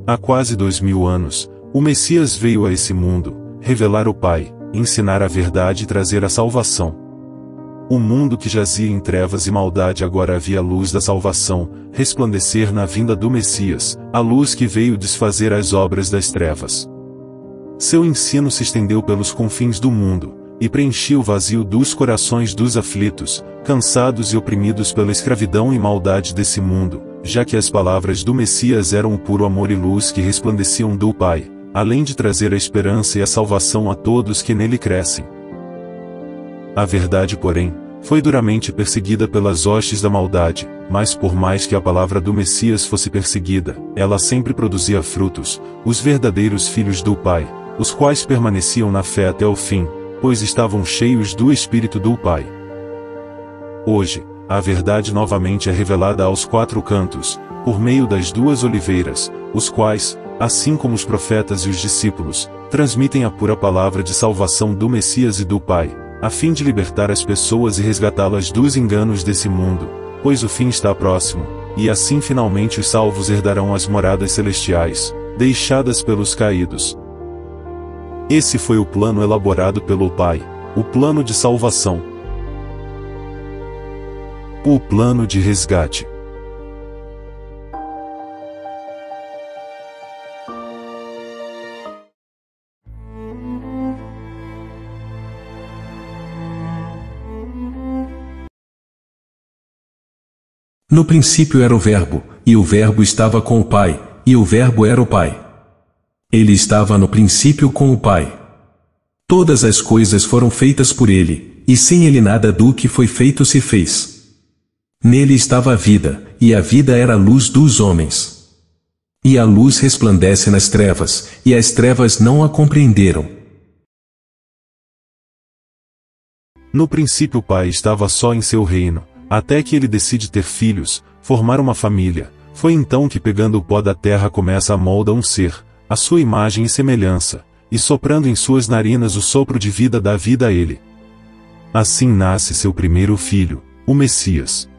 Há quase 2000 anos, o Messias veio a esse mundo, revelar o Pai, ensinar a verdade e trazer a salvação. O mundo que jazia em trevas e maldade agora via a luz da salvação, resplandecer na vinda do Messias, a luz que veio desfazer as obras das trevas. Seu ensino se estendeu pelos confins do mundo, e preenchia o vazio dos corações dos aflitos, cansados e oprimidos pela escravidão e maldade desse mundo, já que as palavras do Messias eram o puro amor e luz que resplandeciam do Pai, além de trazer a esperança e a salvação a todos que nele crescem. A verdade, porém, foi duramente perseguida pelas hostes da maldade, mas por mais que a palavra do Messias fosse perseguida, ela sempre produzia frutos, os verdadeiros filhos do Pai, os quais permaneciam na fé até o fim, pois estavam cheios do Espírito do Pai. Hoje, a verdade novamente é revelada aos quatro cantos, por meio das duas oliveiras, os quais, assim como os profetas e os discípulos, transmitem a pura palavra de salvação do Messias e do Pai, a fim de libertar as pessoas e resgatá-las dos enganos desse mundo, pois o fim está próximo, e assim finalmente os salvos herdarão as moradas celestiais, deixadas pelos caídos. Esse foi o plano elaborado pelo Pai, o plano de salvação. O plano de resgate. No princípio era o Verbo, e o Verbo estava com o Pai, e o Verbo era o Pai. Ele estava no princípio com o Pai. Todas as coisas foram feitas por ele, e sem ele nada do que foi feito se fez. Nele estava a vida, e a vida era a luz dos homens. E a luz resplandece nas trevas, e as trevas não a compreenderam. No princípio o Pai estava só em seu reino, até que ele decide ter filhos, formar uma família. Foi então que pegando o pó da terra começa a molda um ser, a sua imagem e semelhança, e soprando em suas narinas o sopro de vida dá vida a ele. Assim nasce seu primeiro filho, o Messias.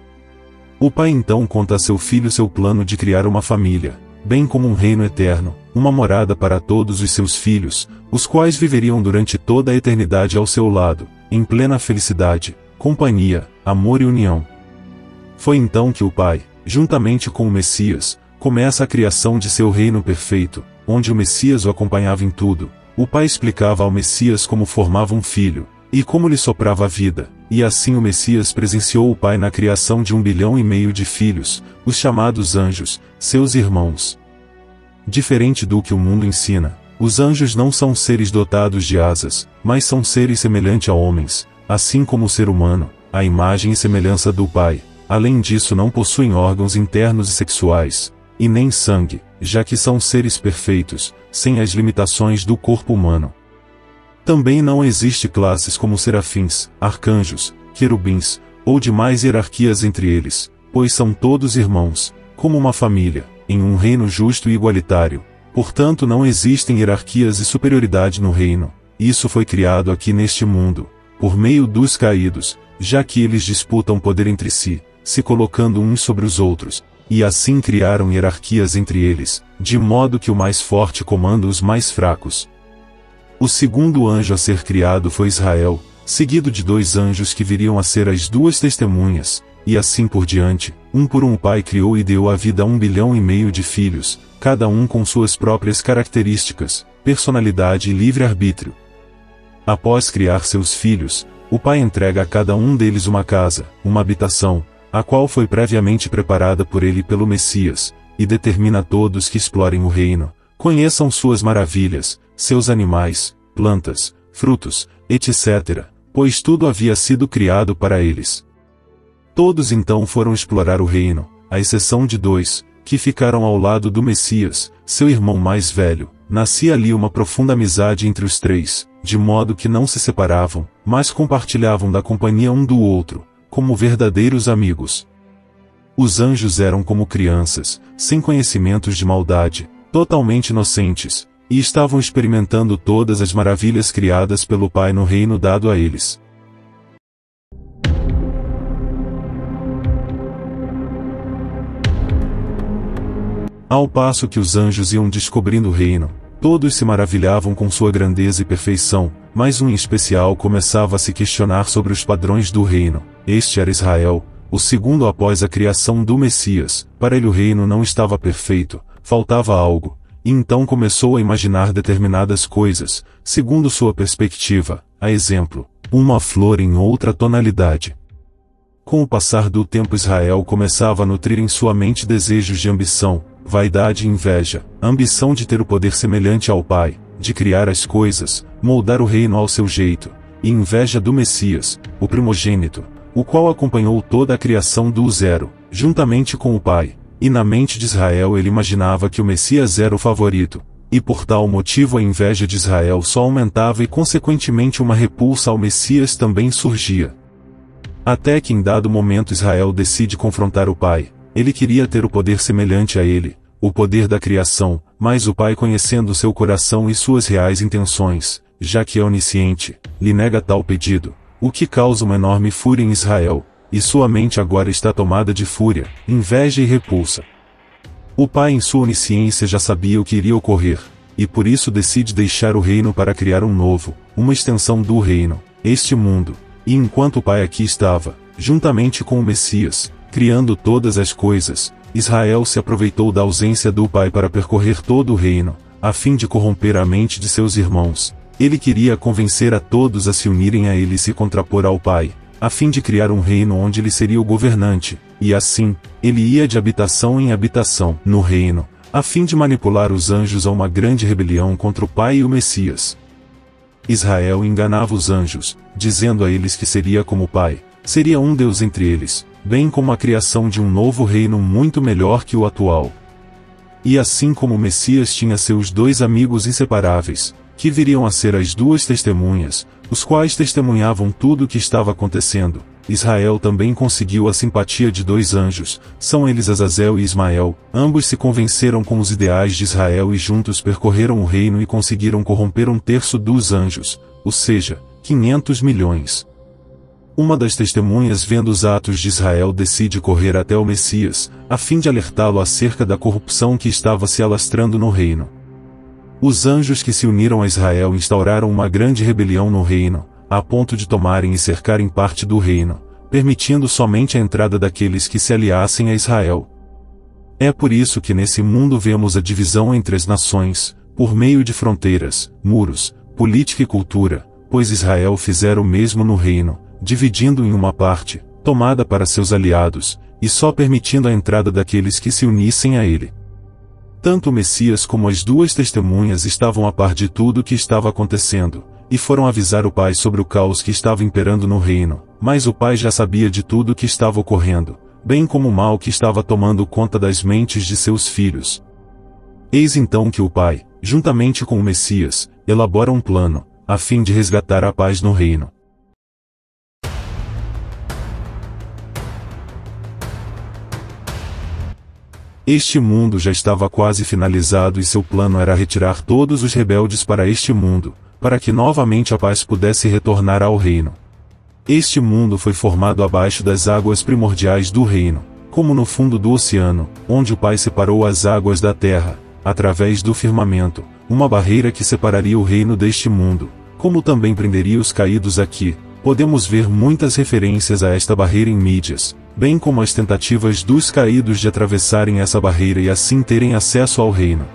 O Pai então conta a seu filho seu plano de criar uma família, bem como um reino eterno, uma morada para todos os seus filhos, os quais viveriam durante toda a eternidade ao seu lado, em plena felicidade, companhia, amor e união. Foi então que o Pai, juntamente com o Messias, começa a criação de seu reino perfeito, onde o Messias o acompanhava em tudo. O Pai explicava ao Messias como formava um filho, e como lhe soprava a vida, e assim o Messias presenciou o Pai na criação de 1,5 bilhão de filhos, os chamados anjos, seus irmãos. Diferente do que o mundo ensina, os anjos não são seres dotados de asas, mas são seres semelhantes a homens, assim como o ser humano, a imagem e semelhança do Pai. Além disso não possuem órgãos internos e sexuais, e nem sangue, já que são seres perfeitos, sem as limitações do corpo humano. Também não existe classes como serafins, arcanjos, querubins, ou demais hierarquias entre eles, pois são todos irmãos, como uma família, em um reino justo e igualitário. Portanto não existem hierarquias e superioridade no reino. Isso foi criado aqui neste mundo, por meio dos caídos, já que eles disputam poder entre si, se colocando uns sobre os outros, e assim criaram hierarquias entre eles, de modo que o mais forte comanda os mais fracos. O segundo anjo a ser criado foi Israel, seguido de 2 anjos que viriam a ser as 2 testemunhas, e assim por diante. Um por um o Pai criou e deu a vida a 1,5 bilhão de filhos, cada um com suas próprias características, personalidade e livre-arbítrio. Após criar seus filhos, o Pai entrega a cada um deles uma casa, uma habitação, a qual foi previamente preparada por ele e pelo Messias, e determina a todos que explorem o reino, conheçam suas maravilhas, seus animais, plantas, frutos, etc., pois tudo havia sido criado para eles. Todos então foram explorar o reino, à exceção de 2, que ficaram ao lado do Messias, seu irmão mais velho. Nascia ali uma profunda amizade entre os 3, de modo que não se separavam, mas compartilhavam da companhia um do outro, como verdadeiros amigos. Os anjos eram como crianças, sem conhecimentos de maldade, totalmente inocentes, e estavam experimentando todas as maravilhas criadas pelo Pai no reino dado a eles. Ao passo que os anjos iam descobrindo o reino, todos se maravilhavam com sua grandeza e perfeição, mas um em especial começava a se questionar sobre os padrões do reino. Este era Israel, o segundo após a criação do Messias. Para ele o reino não estava perfeito, faltava algo, e então começou a imaginar determinadas coisas, segundo sua perspectiva, a exemplo, uma flor em outra tonalidade. Com o passar do tempo Israel começava a nutrir em sua mente desejos de ambição, vaidade e inveja, a ambição de ter o poder semelhante ao Pai, de criar as coisas, moldar o reino ao seu jeito, e inveja do Messias, o primogênito, o qual acompanhou toda a criação do zero, juntamente com o Pai, e na mente de Israel ele imaginava que o Messias era o favorito, e por tal motivo a inveja de Israel só aumentava e consequentemente uma repulsa ao Messias também surgia. Até que em dado momento Israel decide confrontar o Pai. Ele queria ter o poder semelhante a ele, o poder da criação, mas o Pai, conhecendo seu coração e suas reais intenções, já que é onisciente, lhe nega tal pedido, o que causa uma enorme fúria em Israel, e sua mente agora está tomada de fúria, inveja e repulsa. O Pai em sua onisciência já sabia o que iria ocorrer, e por isso decide deixar o reino para criar um novo, uma extensão do reino, este mundo. E enquanto o Pai aqui estava, juntamente com o Messias, criando todas as coisas, Israel se aproveitou da ausência do Pai para percorrer todo o reino, a fim de corromper a mente de seus irmãos. Ele queria convencer a todos a se unirem a ele e se contrapor ao Pai, a fim de criar um reino onde ele seria o governante, e assim, ele ia de habitação em habitação, no reino, a fim de manipular os anjos a uma grande rebelião contra o Pai e o Messias. Israel enganava os anjos, dizendo a eles que seria como o Pai, seria um Deus entre eles, bem como a criação de um novo reino muito melhor que o atual. E assim como o Messias tinha seus dois amigos inseparáveis, que viriam a ser as duas testemunhas, os quais testemunhavam tudo o que estava acontecendo, Israel também conseguiu a simpatia de dois anjos, são eles Azazel e Ismael, ambos se convenceram com os ideais de Israel e juntos percorreram o reino e conseguiram corromper 1/3 dos anjos, ou seja, 500 milhões. Uma das testemunhas vendo os atos de Israel decide correr até o Messias, a fim de alertá-lo acerca da corrupção que estava se alastrando no reino. Os anjos que se uniram a Israel instauraram uma grande rebelião no reino, a ponto de tomarem e cercarem parte do reino, permitindo somente a entrada daqueles que se aliassem a Israel. É por isso que nesse mundo vemos a divisão entre as nações, por meio de fronteiras, muros, política e cultura, pois Israel fizera o mesmo no reino, dividindo em uma parte, tomada para seus aliados, e só permitindo a entrada daqueles que se unissem a ele. Tanto o Messias como as duas testemunhas estavam a par de tudo o que estava acontecendo, e foram avisar o Pai sobre o caos que estava imperando no reino, mas o Pai já sabia de tudo o que estava ocorrendo, bem como o mal que estava tomando conta das mentes de seus filhos. Eis então que o Pai, juntamente com o Messias, elabora um plano, a fim de resgatar a paz no reino. Este mundo já estava quase finalizado e seu plano era retirar todos os rebeldes para este mundo, para que novamente a paz pudesse retornar ao reino. Este mundo foi formado abaixo das águas primordiais do reino, como no fundo do oceano, onde o Pai separou as águas da terra, através do firmamento, uma barreira que separaria o reino deste mundo, como também prenderia os caídos aqui. Podemos ver muitas referências a esta barreira em mídias, bem como as tentativas dos caídos de atravessarem essa barreira e assim terem acesso ao reino.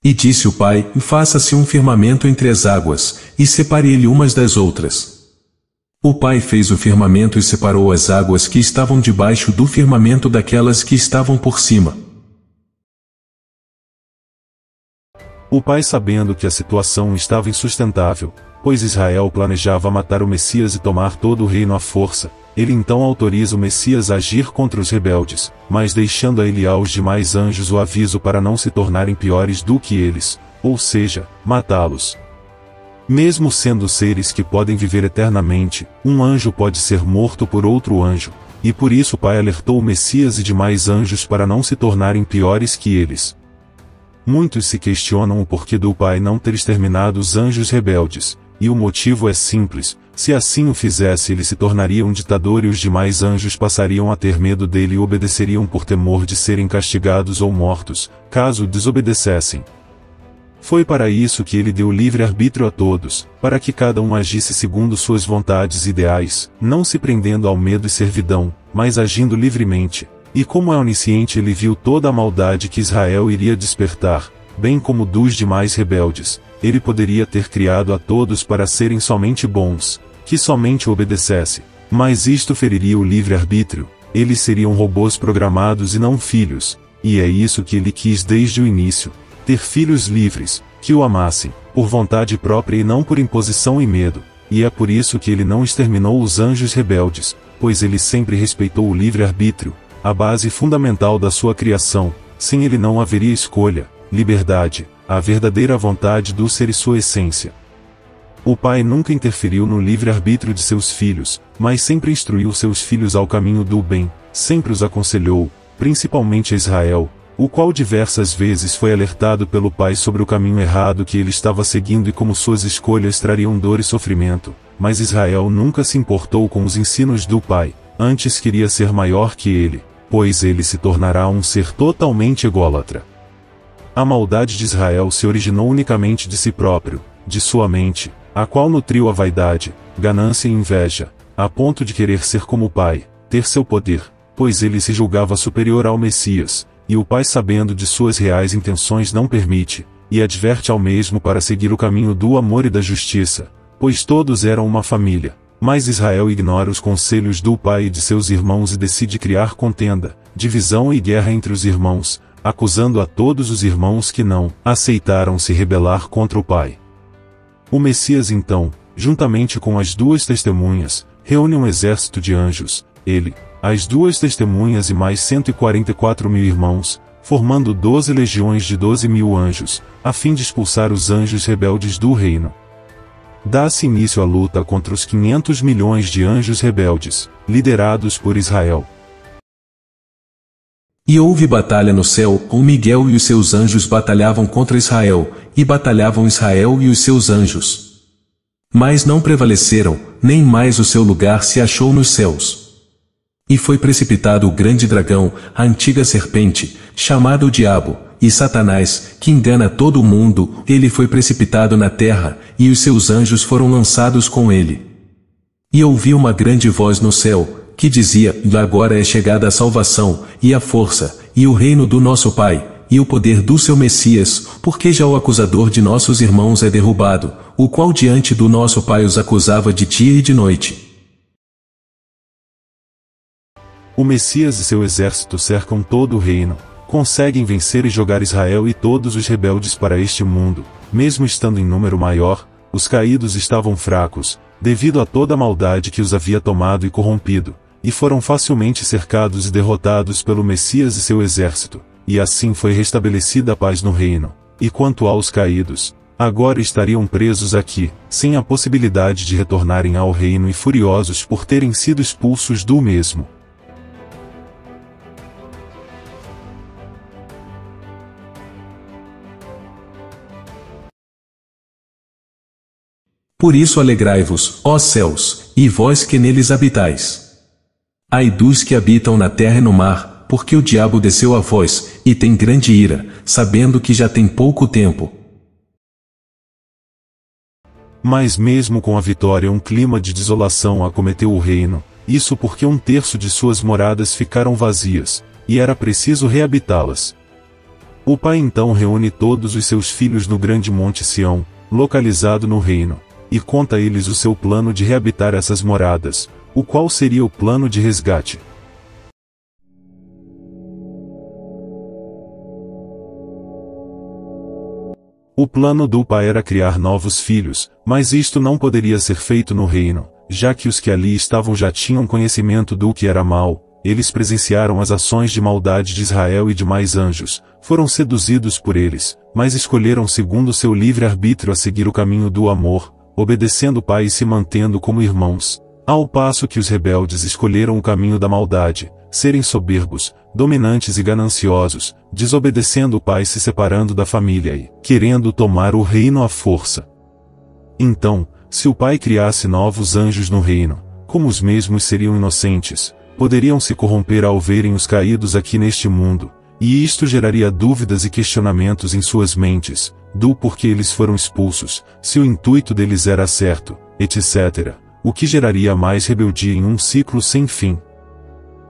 E disse o Pai, faça-se um firmamento entre as águas, e separe ele umas das outras. O Pai fez o firmamento e separou as águas que estavam debaixo do firmamento daquelas que estavam por cima. O pai, sabendo que a situação estava insustentável, pois Israel planejava matar o Messias e tomar todo o reino à força, ele então autoriza o Messias a agir contra os rebeldes, mas deixando a ele e aos demais anjos o aviso para não se tornarem piores do que eles, ou seja, matá-los. Mesmo sendo seres que podem viver eternamente, um anjo pode ser morto por outro anjo, e por isso o pai alertou o Messias e demais anjos para não se tornarem piores que eles. Muitos se questionam o porquê do pai não ter exterminado os anjos rebeldes, e o motivo é simples: se assim o fizesse, ele se tornaria um ditador e os demais anjos passariam a ter medo dele e obedeceriam por temor de serem castigados ou mortos, caso desobedecessem. Foi para isso que ele deu livre-arbítrio a todos, para que cada um agisse segundo suas vontades e ideais, não se prendendo ao medo e servidão, mas agindo livremente. E como é onisciente, ele viu toda a maldade que Israel iria despertar, bem como dos demais rebeldes. Ele poderia ter criado a todos para serem somente bons, que somente o obedecesse, mas isto feriria o livre-arbítrio. Eles seriam robôs programados e não filhos, e é isso que ele quis desde o início: ter filhos livres, que o amassem, por vontade própria e não por imposição e medo, e é por isso que ele não exterminou os anjos rebeldes, pois ele sempre respeitou o livre-arbítrio, a base fundamental da sua criação. Sem ele não haveria escolha, liberdade, a verdadeira vontade do ser e sua essência. O pai nunca interferiu no livre-arbítrio de seus filhos, mas sempre instruiu seus filhos ao caminho do bem, sempre os aconselhou, principalmente a Israel, o qual diversas vezes foi alertado pelo pai sobre o caminho errado que ele estava seguindo e como suas escolhas trariam dor e sofrimento, mas Israel nunca se importou com os ensinos do pai, antes queria ser maior que ele, pois ele se tornará um ser totalmente ególatra. A maldade de Israel se originou unicamente de si próprio, de sua mente, a qual nutriu a vaidade, ganância e inveja, a ponto de querer ser como o pai, ter seu poder, pois ele se julgava superior ao Messias, e o pai, sabendo de suas reais intenções, não permite, e adverte ao mesmo para seguir o caminho do amor e da justiça, pois todos eram uma família. Mas Israel ignora os conselhos do pai e de seus irmãos e decide criar contenda, divisão e guerra entre os irmãos, acusando a todos os irmãos que não aceitaram se rebelar contra o pai. O Messias então, juntamente com as duas testemunhas, reúne um exército de anjos, ele, as duas testemunhas e mais 144.000 irmãos, formando 12 legiões de 12.000 anjos, a fim de expulsar os anjos rebeldes do reino. Dá-se início à luta contra os 500 milhões de anjos rebeldes, liderados por Israel. E houve batalha no céu, o Miguel e os seus anjos batalhavam contra Israel, e batalhavam Israel e os seus anjos. Mas não prevaleceram, nem mais o seu lugar se achou nos céus. E foi precipitado o grande dragão, a antiga serpente, chamado o Diabo, e Satanás, que engana todo o mundo. Ele foi precipitado na terra, e os seus anjos foram lançados com ele. E ouvi uma grande voz no céu, que dizia: agora é chegada a salvação, e a força, e o reino do nosso Pai, e o poder do seu Messias, porque já o acusador de nossos irmãos é derrubado, o qual diante do nosso Pai os acusava de dia e de noite. O Messias e seu exército cercam todo o reino, conseguem vencer e jogar Israel e todos os rebeldes para este mundo. Mesmo estando em número maior, os caídos estavam fracos, devido a toda a maldade que os havia tomado e corrompido, e foram facilmente cercados e derrotados pelo Messias e seu exército, e assim foi restabelecida a paz no reino. E quanto aos caídos, agora estariam presos aqui, sem a possibilidade de retornarem ao reino e furiosos por terem sido expulsos do mesmo. Por isso alegrai-vos, ó céus, e vós que neles habitais. Ai dos que habitam na terra e no mar, porque o diabo desceu a vós, e tem grande ira, sabendo que já tem pouco tempo. Mas mesmo com a vitória, um clima de desolação acometeu o reino, isso porque 1/3 de suas moradas ficaram vazias, e era preciso reabitá-las. O pai então reúne todos os seus filhos no grande monte Sião, localizado no reino, e conta a eles o seu plano de reabitar essas moradas, o qual seria o plano de resgate. O plano do pai era criar novos filhos, mas isto não poderia ser feito no reino, já que os que ali estavam já tinham conhecimento do que era mal. Eles presenciaram as ações de maldade de Israel e demais anjos, foram seduzidos por eles, mas escolheram segundo seu livre-arbítrio a seguir o caminho do amor, obedecendo o pai e se mantendo como irmãos. Ao passo que os rebeldes escolheram o caminho da maldade, serem soberbos, dominantes e gananciosos, desobedecendo o pai e se separando da família e querendo tomar o reino à força. Então, se o pai criasse novos anjos no reino, como os mesmos seriam inocentes, poderiam se corromper ao verem os caídos aqui neste mundo, e isto geraria dúvidas e questionamentos em suas mentes, do porquê eles foram expulsos, se o intuito deles era certo, etc., o que geraria mais rebeldia em um ciclo sem fim.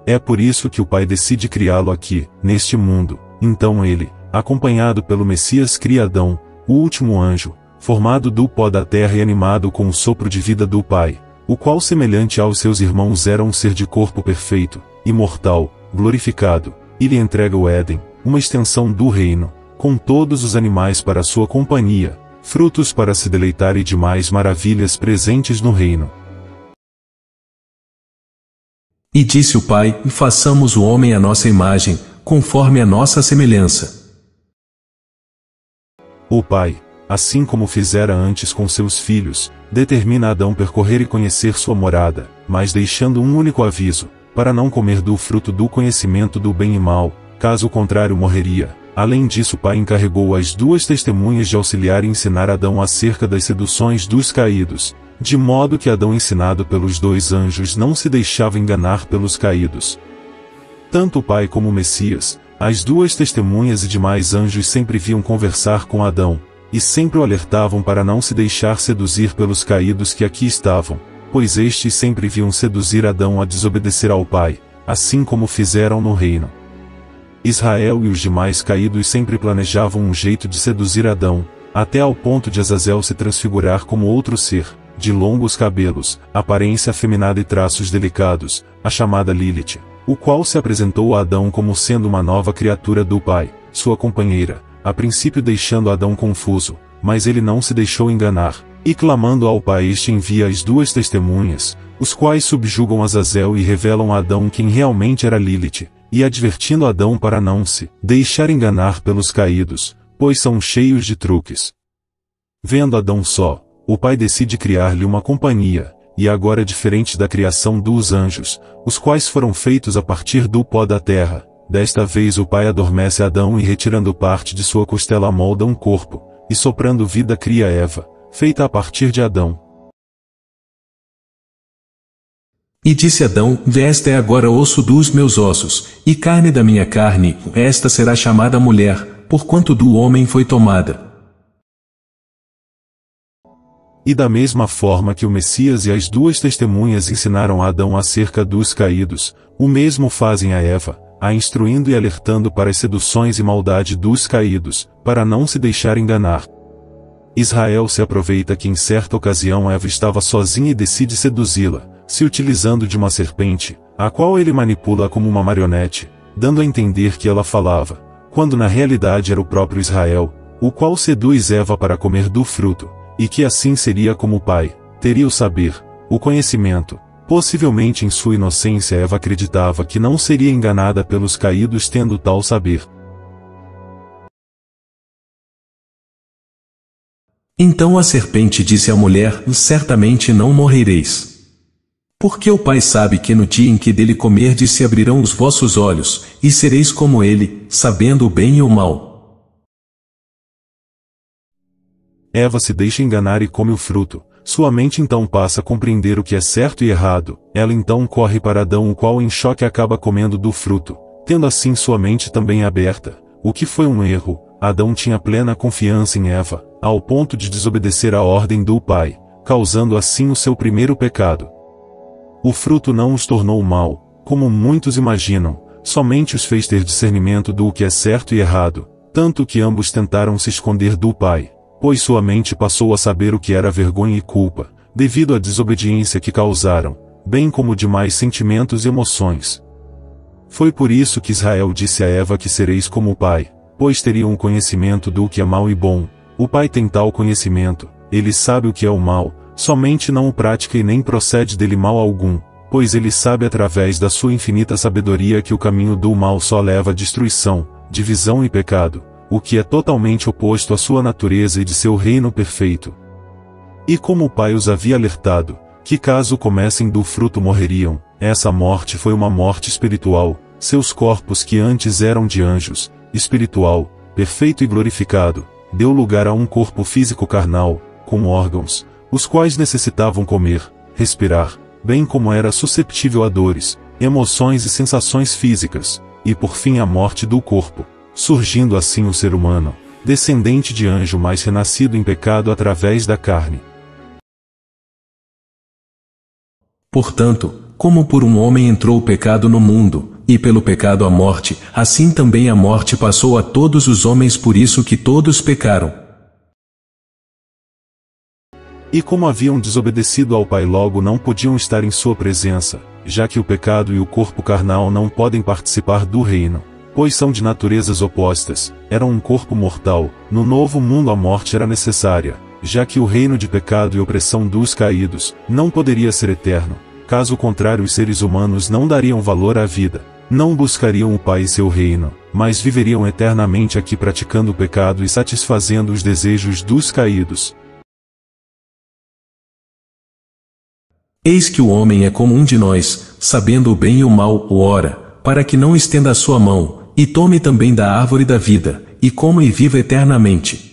É por isso que o pai decide criá-lo aqui, neste mundo. Então ele, acompanhado pelo Messias, cria Adão, o último anjo, formado do pó da terra e animado com o sopro de vida do pai, o qual, semelhante aos seus irmãos, era um ser de corpo perfeito, imortal, glorificado, e lhe entrega o Éden, uma extensão do reino, com todos os animais para sua companhia, frutos para se deleitar e demais maravilhas presentes no reino. E disse o pai: façamos o homem à nossa imagem, conforme a nossa semelhança. O pai, assim como fizera antes com seus filhos, determina Adão percorrer e conhecer sua morada, mas deixando um único aviso, para não comer do fruto do conhecimento do bem e mal, caso contrário morreria. Além disso, o pai encarregou as duas testemunhas de auxiliar e ensinar Adão acerca das seduções dos caídos, de modo que Adão, ensinado pelos dois anjos, não se deixava enganar pelos caídos. Tanto o pai como o Messias, as duas testemunhas e demais anjos sempre viam conversar com Adão, e sempre o alertavam para não se deixar seduzir pelos caídos que aqui estavam, pois estes sempre viam seduzir Adão a desobedecer ao pai, assim como fizeram no reino. Israel e os demais caídos sempre planejavam um jeito de seduzir Adão, até ao ponto de Azazel se transfigurar como outro ser, de longos cabelos, aparência afeminada e traços delicados, a chamada Lilith, o qual se apresentou a Adão como sendo uma nova criatura do pai, sua companheira, a princípio deixando Adão confuso, mas ele não se deixou enganar, e clamando ao pai, este envia as duas testemunhas, os quais subjugam Azazel e revelam a Adão quem realmente era Lilith, e advertindo Adão para não se deixar enganar pelos caídos, pois são cheios de truques. Vendo Adão só, o pai decide criar-lhe uma companhia, e agora diferente da criação dos anjos, os quais foram feitos a partir do pó da terra. Desta vez o pai adormece Adão e, retirando parte de sua costela, molda um corpo, e soprando vida cria Eva, feita a partir de Adão. E disse Adão: esta é agora osso dos meus ossos, e carne da minha carne, esta será chamada mulher, porquanto do homem foi tomada. E da mesma forma que o Messias e as duas testemunhas ensinaram a Adão acerca dos caídos, o mesmo fazem a Eva, a instruindo e alertando para as seduções e maldade dos caídos, para não se deixar enganar. Israel se aproveita que em certa ocasião Eva estava sozinha e decide seduzi-la, se utilizando de uma serpente, a qual ele manipula como uma marionete, dando a entender que ela falava, quando na realidade era o próprio Israel, o qual seduz Eva para comer do fruto, e que assim seria como o pai, teria o saber, o conhecimento. Possivelmente em sua inocência Eva acreditava que não seria enganada pelos caídos tendo tal saber. Então a serpente disse à mulher: certamente não morrereis. Porque o Pai sabe que no dia em que dele comerdes se abrirão os vossos olhos, e sereis como ele, sabendo o bem e o mal. Eva se deixa enganar e come o fruto. Sua mente então passa a compreender o que é certo e errado. Ela então corre para Adão, o qual em choque acaba comendo do fruto, tendo assim sua mente também aberta, o que foi um erro. Adão tinha plena confiança em Eva, ao ponto de desobedecer a ordem do pai, causando assim o seu primeiro pecado. O fruto não os tornou mal, como muitos imaginam, somente os fez ter discernimento do que é certo e errado, tanto que ambos tentaram se esconder do pai, pois sua mente passou a saber o que era vergonha e culpa, devido à desobediência que causaram, bem como demais sentimentos e emoções. Foi por isso que Israel disse a Eva que sereis como o pai, pois teriam o conhecimento do que é mal e bom, O Pai tem tal conhecimento, ele sabe o que é o mal, somente não o pratica e nem procede dele mal algum, pois ele sabe através da sua infinita sabedoria que o caminho do mal só leva à destruição, divisão e pecado, o que é totalmente oposto à sua natureza e de seu reino perfeito. E como o Pai os havia alertado, que caso comessem do fruto morreriam, essa morte foi uma morte espiritual, seus corpos que antes eram de anjos, espiritual, perfeito e glorificado, deu lugar a um corpo físico carnal, com órgãos, os quais necessitavam comer, respirar, bem como era susceptível a dores, emoções e sensações físicas, e por fim a morte do corpo, surgindo assim o ser humano, descendente de anjo mas renascido em pecado através da carne. Portanto, como por um homem entrou o pecado no mundo, e pelo pecado a morte, assim também a morte passou a todos os homens por isso que todos pecaram. E como haviam desobedecido ao Pai logo não podiam estar em sua presença, já que o pecado e o corpo carnal não podem participar do reino, pois são de naturezas opostas, eram um corpo mortal, no novo mundo a morte era necessária, já que o reino de pecado e opressão dos caídos, não poderia ser eterno, caso contrário os seres humanos não dariam valor à vida, não buscariam o Pai e seu reino, mas viveriam eternamente aqui praticando o pecado e satisfazendo os desejos dos caídos. Eis que o homem é como um de nós, sabendo o bem e o mal, o ora, para que não estenda a sua mão, e tome também da árvore da vida, e coma e viva eternamente.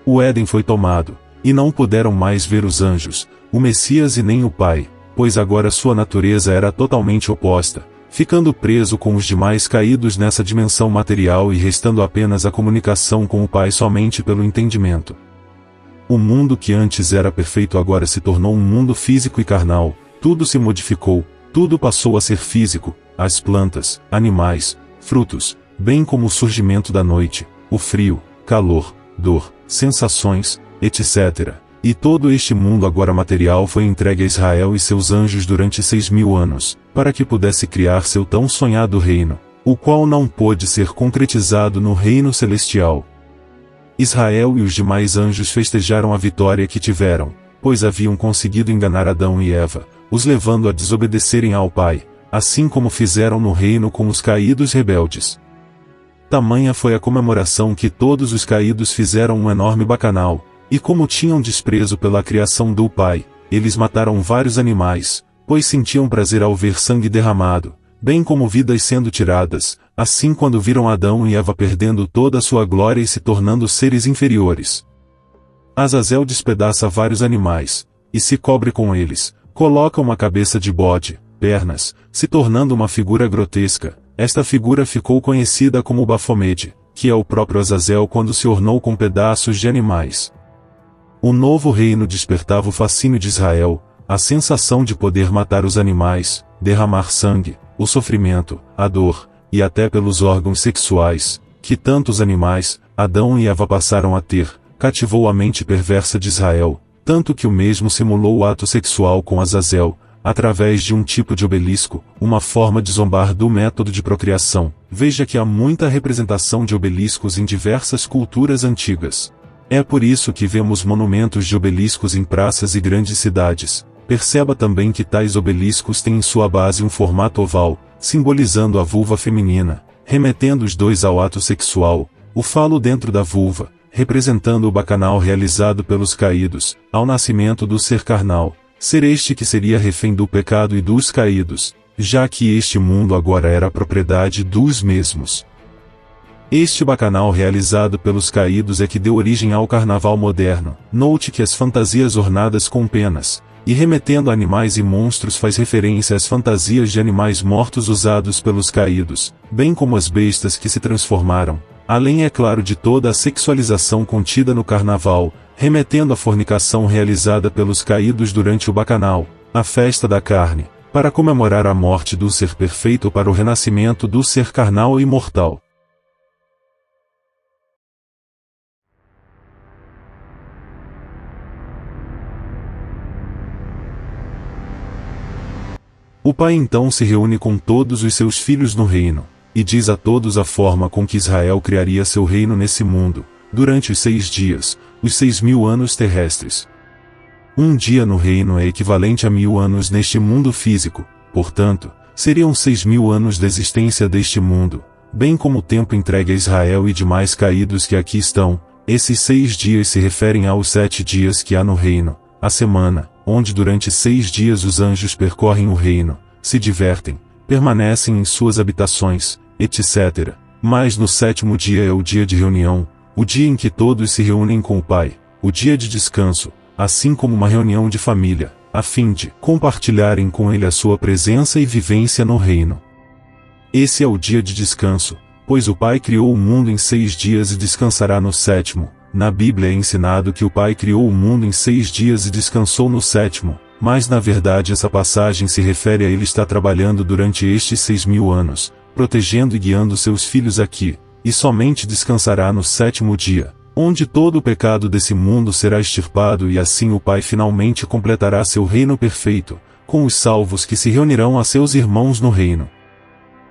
O Éden foi tomado, e não puderam mais ver os anjos, o Messias e nem o Pai, pois agora sua natureza era totalmente oposta, ficando preso com os demais caídos nessa dimensão material e restando apenas a comunicação com o Pai somente pelo entendimento. O mundo que antes era perfeito agora se tornou um mundo físico e carnal, tudo se modificou, tudo passou a ser físico, as plantas, animais, frutos, bem como o surgimento da noite, o frio, calor, dor, sensações, etc. E todo este mundo agora material foi entregue a Israel e seus anjos durante 6.000 anos, para que pudesse criar seu tão sonhado reino, o qual não pôde ser concretizado no reino celestial. Israel e os demais anjos festejaram a vitória que tiveram, pois haviam conseguido enganar Adão e Eva, os levando a desobedecerem ao Pai, assim como fizeram no reino com os caídos rebeldes. Tamanha foi a comemoração que todos os caídos fizeram um enorme bacanal, e como tinham desprezo pela criação do Pai, eles mataram vários animais, pois sentiam prazer ao ver sangue derramado, bem como vidas sendo tiradas, assim quando viram Adão e Eva perdendo toda a sua glória e se tornando seres inferiores. Azazel despedaça vários animais, e se cobre com eles, coloca uma cabeça de bode, pernas, se tornando uma figura grotesca. Esta figura ficou conhecida como Bafomede, que é o próprio Azazel quando se ornou com pedaços de animais. O novo reino despertava o fascínio de Israel, a sensação de poder matar os animais, derramar sangue, o sofrimento, a dor, e até pelos órgãos sexuais, que tantos animais, Adão e Eva passaram a ter, cativou a mente perversa de Israel, tanto que o mesmo simulou o ato sexual com Azazel, através de um tipo de obelisco, uma forma de zombar do método de procriação. Veja que há muita representação de obeliscos em diversas culturas antigas. É por isso que vemos monumentos de obeliscos em praças e grandes cidades. Perceba também que tais obeliscos têm em sua base um formato oval, simbolizando a vulva feminina, remetendo os dois ao ato sexual, o falo dentro da vulva, representando o bacanal realizado pelos caídos, ao nascimento do ser carnal, ser este que seria refém do pecado e dos caídos, já que este mundo agora era propriedade dos mesmos. Este bacanal realizado pelos caídos é que deu origem ao carnaval moderno. Note que as fantasias ornadas com penas, e remetendo a animais e monstros faz referência às fantasias de animais mortos usados pelos caídos, bem como as bestas que se transformaram, além é claro de toda a sexualização contida no carnaval, remetendo à fornicação realizada pelos caídos durante o bacanal, a festa da carne, para comemorar a morte do ser perfeito para o renascimento do ser carnal e mortal. O Pai então se reúne com todos os seus filhos no reino, e diz a todos a forma com que Israel criaria seu reino nesse mundo, durante os 6 dias, os 6.000 anos terrestres. Um dia no reino é equivalente a 1.000 anos neste mundo físico, portanto, seriam 6.000 anos da existência deste mundo, bem como o tempo entregue a Israel e demais caídos que aqui estão. Esses 6 dias se referem aos 7 dias que há no reino, a semana, onde durante 6 dias os anjos percorrem o reino, se divertem, permanecem em suas habitações, etc. Mas no 7º dia é o dia de reunião, o dia em que todos se reúnem com o Pai, o dia de descanso, assim como uma reunião de família, a fim de compartilharem com Ele a sua presença e vivência no reino. Esse é o dia de descanso, pois o Pai criou o mundo em 6 dias e descansará no 7º. Na Bíblia é ensinado que o Pai criou o mundo em 6 dias e descansou no 7º, mas na verdade essa passagem se refere a Ele estar trabalhando durante estes 6.000 anos, protegendo e guiando seus filhos aqui, e somente descansará no 7º dia, onde todo o pecado desse mundo será extirpado e assim o Pai finalmente completará seu reino perfeito, com os salvos que se reunirão a seus irmãos no reino.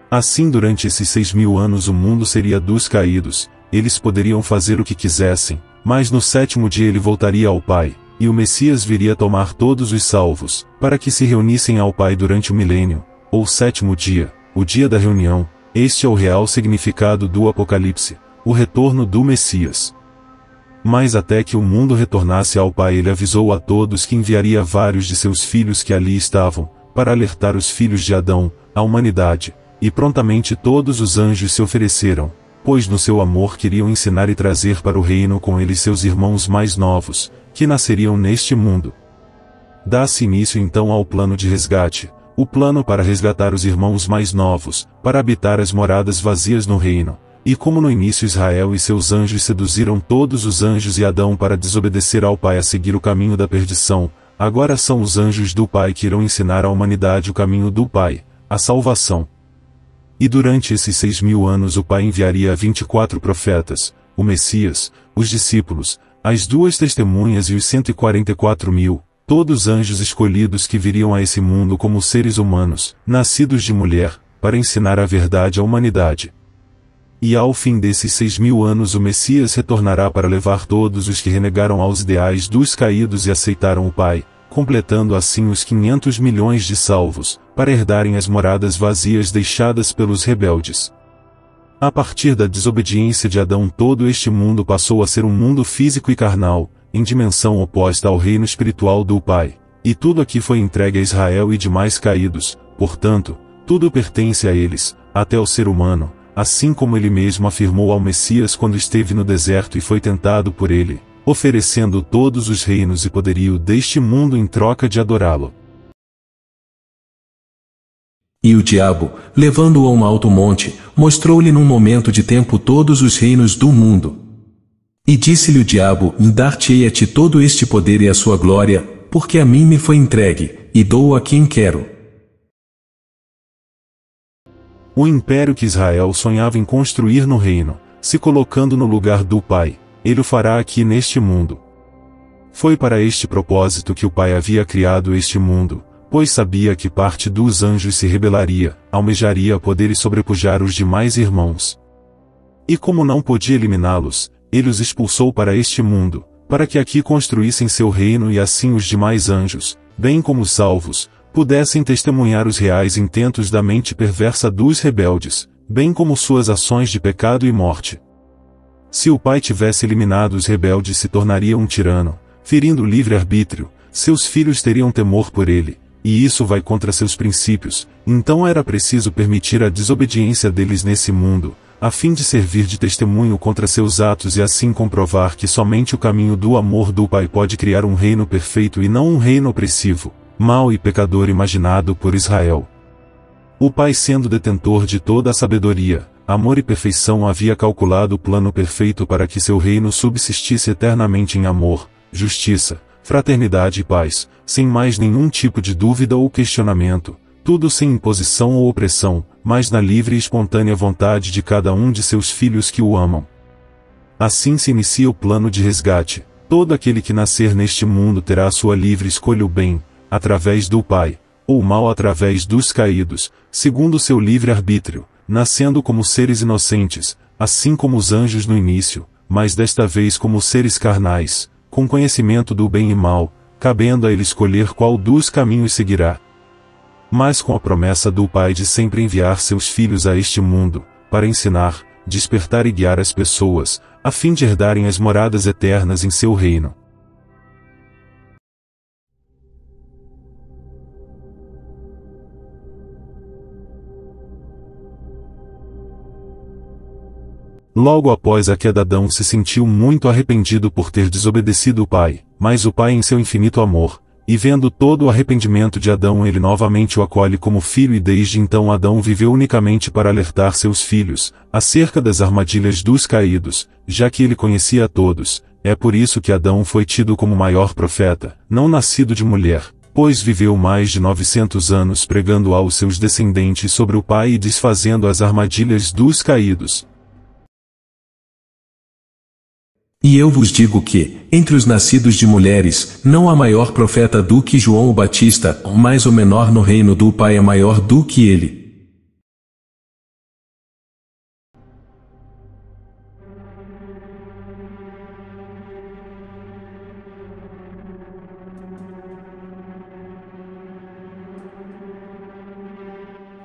Assim durante esses 6.000 anos o mundo seria dos caídos, eles poderiam fazer o que quisessem, mas no 7º dia ele voltaria ao Pai, e o Messias viria tomar todos os salvos, para que se reunissem ao Pai durante o milênio, ou 7º dia, o dia da reunião. Este é o real significado do Apocalipse, o retorno do Messias. Mas até que o mundo retornasse ao Pai ele avisou a todos que enviaria vários de seus filhos que ali estavam, para alertar os filhos de Adão, a humanidade, e prontamente todos os anjos se ofereceram, pois no seu amor queriam ensinar e trazer para o reino com eles seus irmãos mais novos, que nasceriam neste mundo. Dá-se início então ao plano de resgate, o plano para resgatar os irmãos mais novos, para habitar as moradas vazias no reino. E como no início Israel e seus anjos seduziram todos os anjos e Adão para desobedecer ao Pai a seguir o caminho da perdição, agora são os anjos do Pai que irão ensinar à humanidade o caminho do Pai, a salvação. E durante esses 6.000 anos o Pai enviaria 24 profetas, o Messias, os discípulos, as 2 testemunhas e os 144.000, todos anjos escolhidos que viriam a esse mundo como seres humanos, nascidos de mulher, para ensinar a verdade à humanidade. E ao fim desses 6.000 anos o Messias retornará para levar todos os que renegaram aos ideais dos caídos e aceitaram o Pai, completando assim os 500 milhões de salvos, para herdarem as moradas vazias deixadas pelos rebeldes. A partir da desobediência de Adão todo este mundo passou a ser um mundo físico e carnal, em dimensão oposta ao reino espiritual do Pai, e tudo aqui foi entregue a Israel e demais caídos, portanto, tudo pertence a eles, até o ser humano, assim como ele mesmo afirmou ao Messias quando esteve no deserto e foi tentado por ele, oferecendo todos os reinos e poderio deste mundo em troca de adorá-lo. E o diabo, levando-o a um alto monte, mostrou-lhe num momento de tempo todos os reinos do mundo. E disse-lhe o diabo: dar-te-ei a ti todo este poder e a sua glória, porque a mim me foi entregue, e dou-o a quem quero. O império que Israel sonhava em construir no reino, se colocando no lugar do Pai, ele o fará aqui neste mundo. Foi para este propósito que o Pai havia criado este mundo, pois sabia que parte dos anjos se rebelaria, almejaria poder e sobrepujar os demais irmãos. E como não podia eliminá-los, ele os expulsou para este mundo, para que aqui construíssem seu reino e assim os demais anjos, bem como os salvos, pudessem testemunhar os reais intentos da mente perversa dos rebeldes, bem como suas ações de pecado e morte. Se o Pai tivesse eliminado os rebeldes se tornaria um tirano, ferindo o livre-arbítrio, seus filhos teriam temor por ele, e isso vai contra seus princípios, então era preciso permitir a desobediência deles nesse mundo, a fim de servir de testemunho contra seus atos e assim comprovar que somente o caminho do amor do Pai pode criar um reino perfeito e não um reino opressivo, mau e pecador imaginado por Israel. O Pai, sendo detentor de toda a sabedoria, amor e perfeição, havia calculado o plano perfeito para que seu reino subsistisse eternamente em amor, justiça, fraternidade e paz, sem mais nenhum tipo de dúvida ou questionamento, tudo sem imposição ou opressão, mas na livre e espontânea vontade de cada um de seus filhos que o amam. Assim se inicia o plano de resgate. Todo aquele que nascer neste mundo terá a sua livre escolha, o bem, através do Pai, ou o mal através dos caídos, segundo seu livre arbítrio, nascendo como seres inocentes, assim como os anjos no início, mas desta vez como seres carnais, com conhecimento do bem e mal, cabendo a ele escolher qual dos caminhos seguirá. Mas com a promessa do Pai de sempre enviar seus filhos a este mundo, para ensinar, despertar e guiar as pessoas, a fim de herdarem as moradas eternas em seu reino. Logo após a queda, Adão se sentiu muito arrependido por ter desobedecido o Pai, mas o Pai, em seu infinito amor, e vendo todo o arrependimento de Adão, ele novamente o acolhe como filho, e desde então Adão viveu unicamente para alertar seus filhos acerca das armadilhas dos caídos, já que ele conhecia a todos. É por isso que Adão foi tido como o maior profeta, não nascido de mulher, pois viveu mais de 900 anos pregando aos seus descendentes sobre o Pai e desfazendo as armadilhas dos caídos. E eu vos digo que, entre os nascidos de mulheres, não há maior profeta do que João o Batista, mas o menor no reino do Pai é maior do que ele.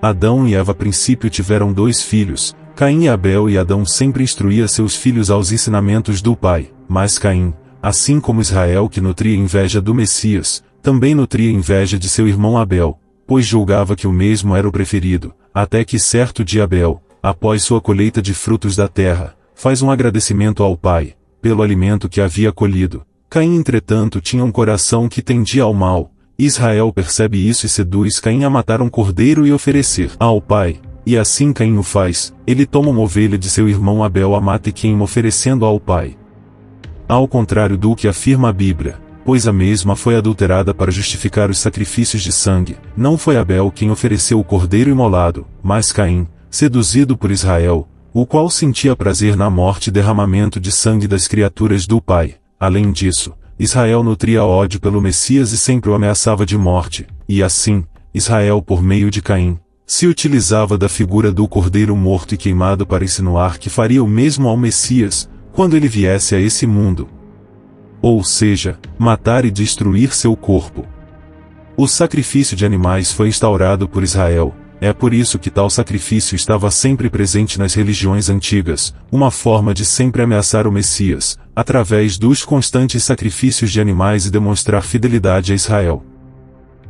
Adão e Eva a princípio tiveram 2 filhos, Caim e Abel, e Adão sempre instruía seus filhos aos ensinamentos do Pai, mas Caim, assim como Israel, que nutria inveja do Messias, também nutria inveja de seu irmão Abel, pois julgava que o mesmo era o preferido, até que certo dia Abel, após sua colheita de frutos da terra, faz um agradecimento ao Pai, pelo alimento que havia colhido. Caim, entretanto, tinha um coração que tendia ao mal. Israel percebe isso e seduz Caim a matar um cordeiro e oferecer ao Pai. E assim Caim o faz, ele toma uma ovelha de seu irmão Abel, a mata e queima, oferecendo ao Pai. Ao contrário do que afirma a Bíblia, pois a mesma foi adulterada para justificar os sacrifícios de sangue, não foi Abel quem ofereceu o cordeiro imolado, mas Caim, seduzido por Israel, o qual sentia prazer na morte e derramamento de sangue das criaturas do Pai. Além disso, Israel nutria ódio pelo Messias e sempre o ameaçava de morte, e assim, Israel, por meio de Caim, se utilizava da figura do cordeiro morto e queimado para insinuar que faria o mesmo ao Messias, quando ele viesse a esse mundo. Ou seja, matar e destruir seu corpo. O sacrifício de animais foi instaurado por Israel, é por isso que tal sacrifício estava sempre presente nas religiões antigas, uma forma de sempre ameaçar o Messias, através dos constantes sacrifícios de animais e demonstrar fidelidade a Israel.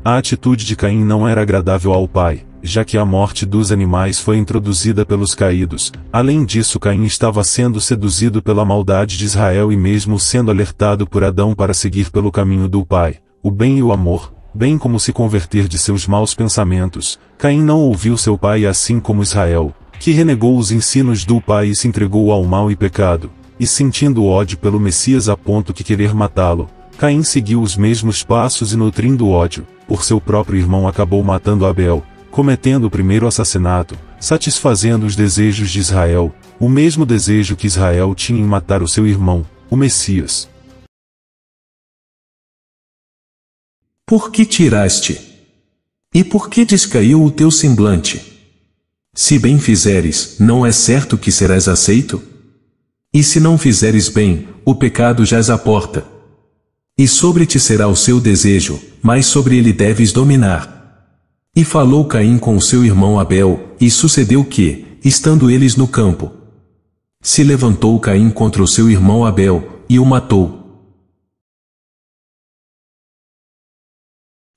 A atitude de Caim não era agradável ao Pai, já que a morte dos animais foi introduzida pelos caídos. Além disso, Caim estava sendo seduzido pela maldade de Israel e mesmo sendo alertado por Adão para seguir pelo caminho do Pai, o bem e o amor, bem como se converter de seus maus pensamentos. Caim não ouviu seu pai, assim como Israel, que renegou os ensinos do Pai e se entregou ao mal e pecado, e sentindo ódio pelo Messias a ponto de querer matá-lo, Caim seguiu os mesmos passos e, nutrindo ódio por seu próprio irmão, acabou matando Abel, cometendo o primeiro assassinato, satisfazendo os desejos de Israel, o mesmo desejo que Israel tinha em matar o seu irmão, o Messias. Por que tiraste? E por que descaiu o teu semblante? Se bem fizeres, não é certo que serás aceito? E se não fizeres bem, o pecado jaz à porta. E sobre ti será o seu desejo, mas sobre ele deves dominar. E falou Caim com o seu irmão Abel, e sucedeu que, estando eles no campo, se levantou Caim contra o seu irmão Abel, e o matou.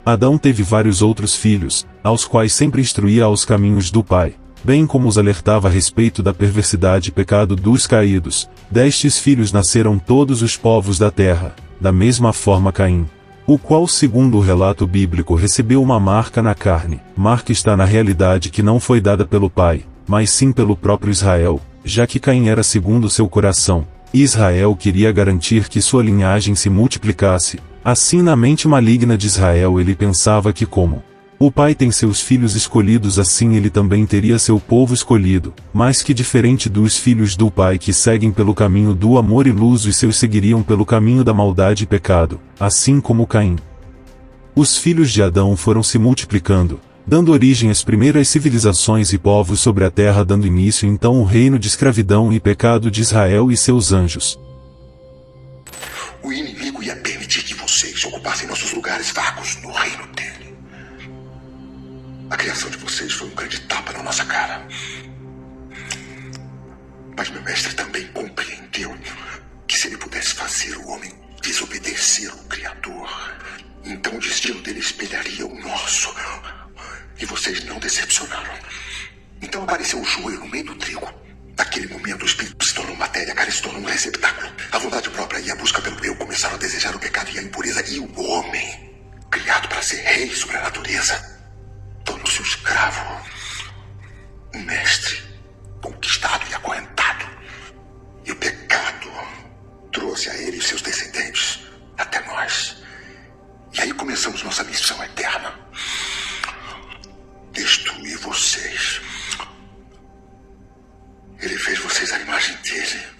Adão teve vários outros filhos, aos quais sempre instruía aos caminhos do Pai, bem como os alertava a respeito da perversidade e pecado dos caídos. Destes filhos nasceram todos os povos da terra, da mesma forma Caim, o qual, segundo o relato bíblico, recebeu uma marca na carne. Marca está na realidade que não foi dada pelo Pai, mas sim pelo próprio Israel, já que Caim era segundo seu coração, e Israel queria garantir que sua linhagem se multiplicasse. Assim, na mente maligna de Israel, ele pensava que, como o Pai tem seus filhos escolhidos, assim ele também teria seu povo escolhido, mas que, diferente dos filhos do Pai que seguem pelo caminho do amor e luz, os seus seguiriam pelo caminho da maldade e pecado, assim como Caim. Os filhos de Adão foram se multiplicando, dando origem às primeiras civilizações e povos sobre a terra, dando início então o reino de escravidão e pecado de Israel e seus anjos. O inimigo ia permitir que vocês ocupassem nossos lugares vagos no reino dele. A criação de vocês foi um grande tapa na nossa cara. Mas meu mestre também compreendeu que se ele pudesse fazer o homem desobedecer o Criador, então o destino dele espelharia o nosso. E vocês não decepcionaram. Então apareceu o joelho no meio do trigo. Naquele momento o espírito se tornou matéria, a carne se tornou um receptáculo. A vontade própria e a busca pelo eu começaram a desejar o pecado e a impureza. E o homem, criado para ser rei sobre a natureza, tornou-se um escravo, um mestre, conquistado e acorrentado. E o pecado trouxe a ele e seus descendentes até nós. E aí começamos nossa missão eterna: destruir vocês. Ele fez vocês à imagem dele.